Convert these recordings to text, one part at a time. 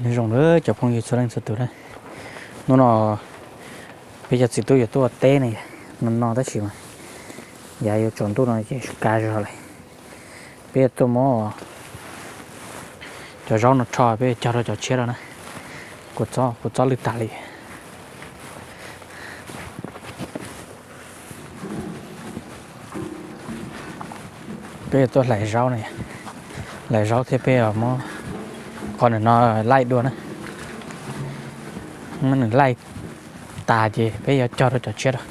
Nếu rồng nữa chụp không gì số lần số tuổi đấy nó bây giờ chỉ tôi ở té này nó tới chịu mà giờ yêu chọn tôi nó chỉ cá rồi lại bây giờ tôi muốn cho rau nó trò bây giờ cho chết rồi nè của chó lít tali bây giờ tôi lại rau thế bây giờ mà còn nó lại đua nữa mình lại tà gì bây giờ cho chết rồi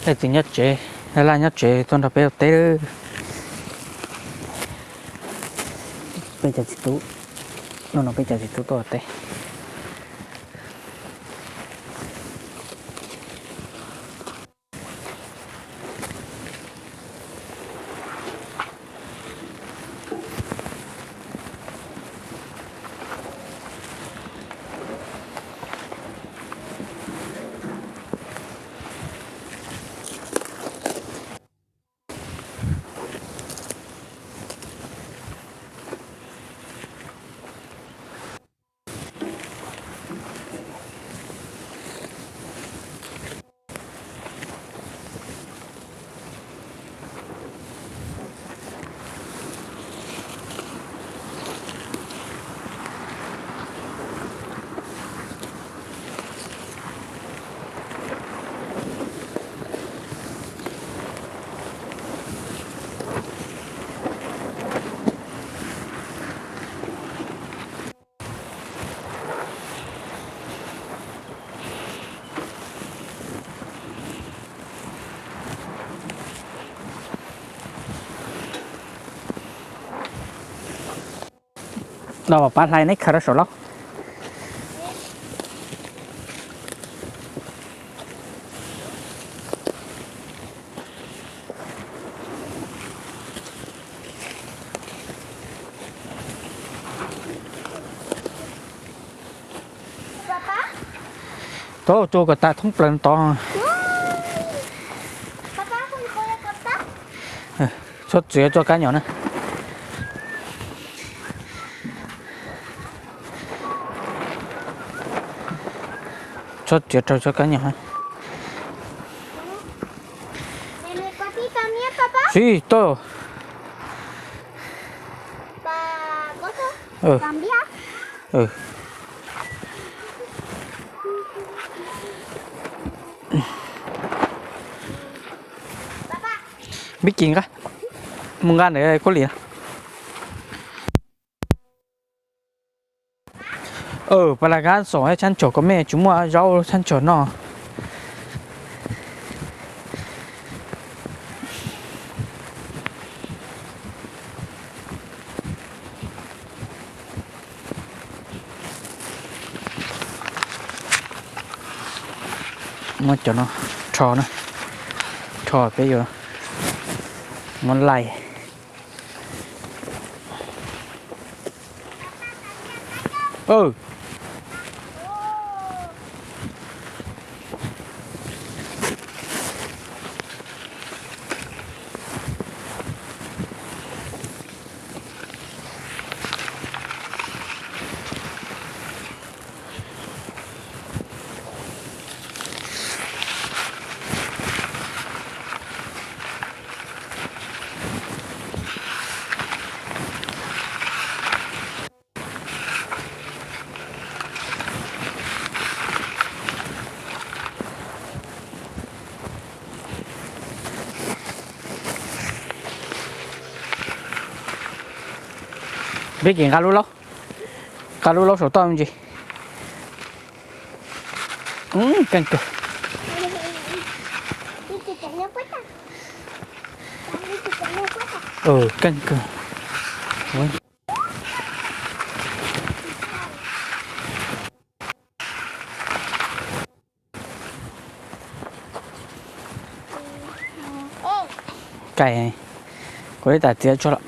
đây thì nhất chế hay là nhất chế tôi đã bây giờ bây giờ chỉ tú nó bây giờ chỉ tú tôi té đâu mà lại này khá sổ lắm tôi cho cái ta thông plan to xuất chuyện cho cá nhỏ nữa xuất chuyện cho cá nhỏ sí todo biết chuyện cả mừng ăn để có liền và là gan sổ hay chăn chỗ có mẹ chúng mua rau chăn chỗ nó nó cho nó trò bây giờ món lầy biết chuyện cá lú lóc sổ to không gì căng cực căng cực cày này có đấy ta tía cho lắm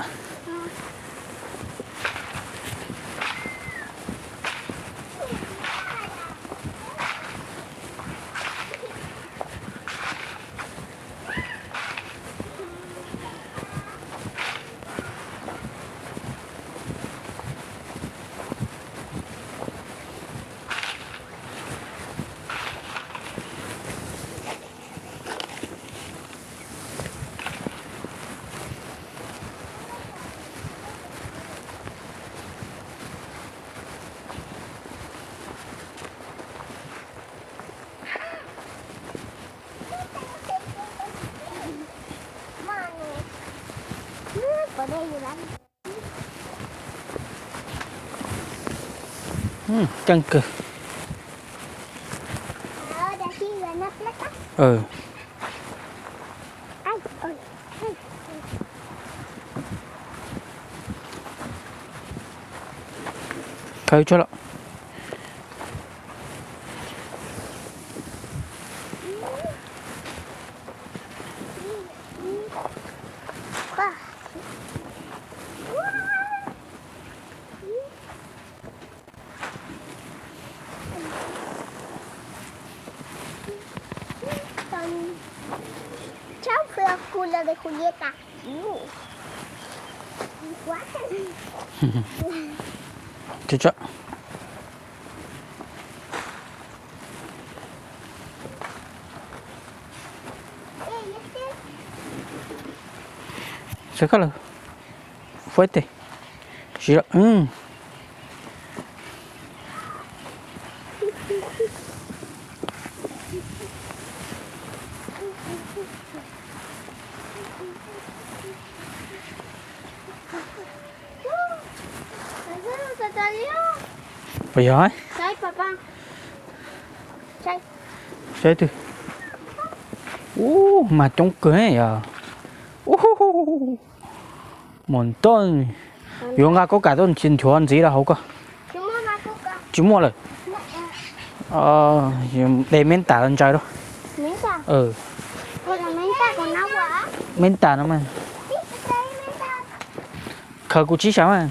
Chân cơ. Ừ. Khơi cho lọ. Ciao Fracula de Julieta. Quá. Chưa. Sácalo. Fuerte. Gira. Se salió. Bây giờ ấy. Sai, papá. Sai. Sai từ. Mà trông cười à. Montón. Yung nga có cả tôn xin chuan gì là hậu cơ. Chú mua rồi. Để miếng tả lên trời đó. Miếng tả? Ừ. Còn là miếng tả của nó quá. Miếng tả nó mà. Khờ của chí sao mà.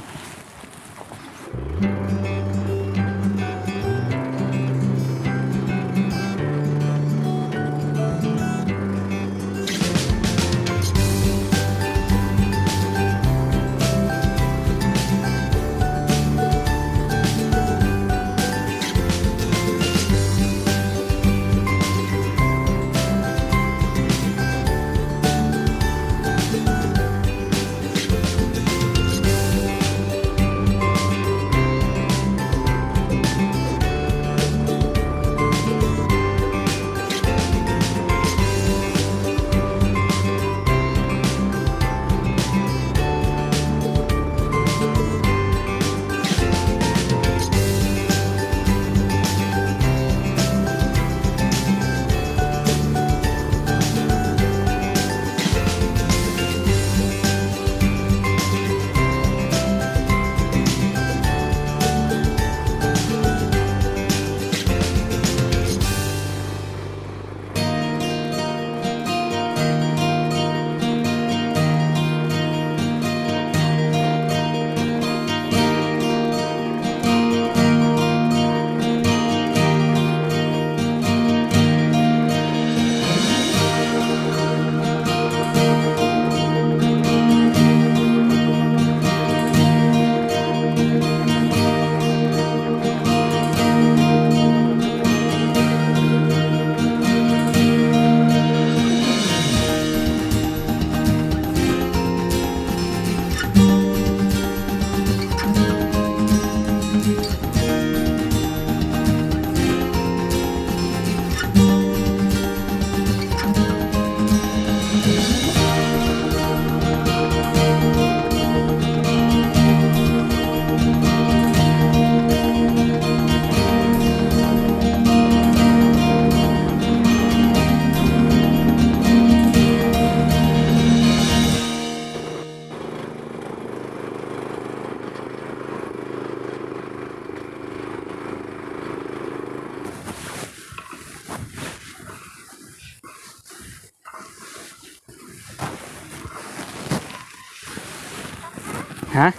Hả?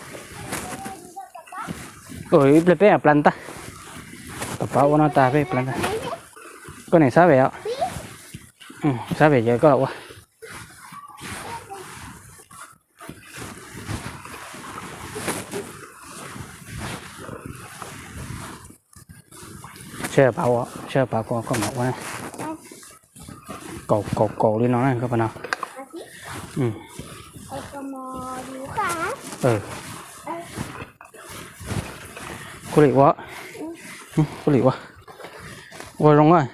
Ôi, planta planta. Papá bueno ta ve planta. Con này sabe ạ. Sabe giờ có đâu quá. Chơi bảo con ngọc quá. Cổ đi nó này các bạn nào. Có lị quá. Có lị quá. Rồi rong rồi.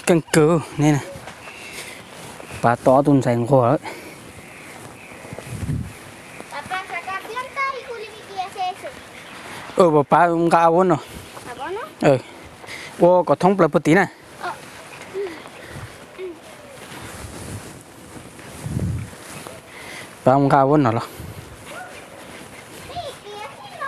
căng cừ nên này bà to tuần sành khổ đấy. Papá, saca planta y Juli hace Bà eso. bà không cao quá rồi. ¿Abono? Ô có thông bật tí này. Bà không cao quá rồi. Sí, y así no.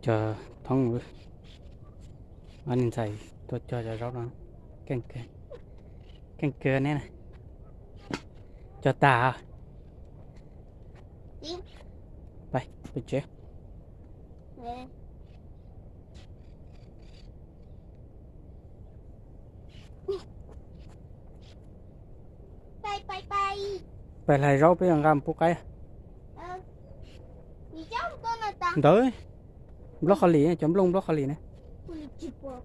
chờ thông nữa anh xài tôi cho rau nó canh cưa nè này cho ta Đi. Vậy chế Nè. Bay. vậy là rau bây giờ làm phụ cái Đi cháu con là ta. tới broccoli này chấm lông broccoli này Ui, chụp vào.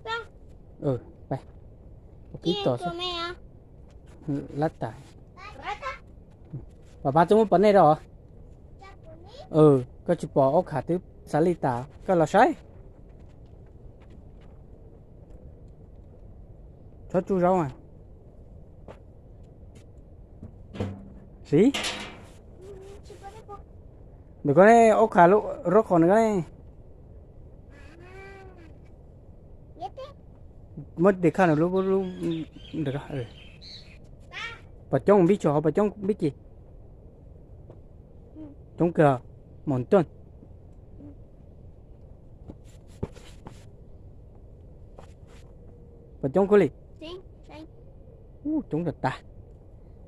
Ta. vậy một Kia ít tỏi của mẹ à? lát tỏi Rata. bà chúng bánh này rồi Chắc của ní. có chụp bỏ ốc hạt tiếp xá lì tả cái là sai cho chú rau à gì Chụp vào đây cô. được cái này ốc hạt lúc rốt còn cái này Biết đi. mất để khăn lúc được rồi bà trong biết cho bà trong biết gì trong cửa mòn tuần bà trong có lì Xin. Đây. chúng thật ta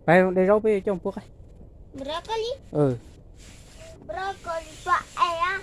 phải đây rau bây trong quốc ấy Broccoli. ừ Broccoli pa. Ai à?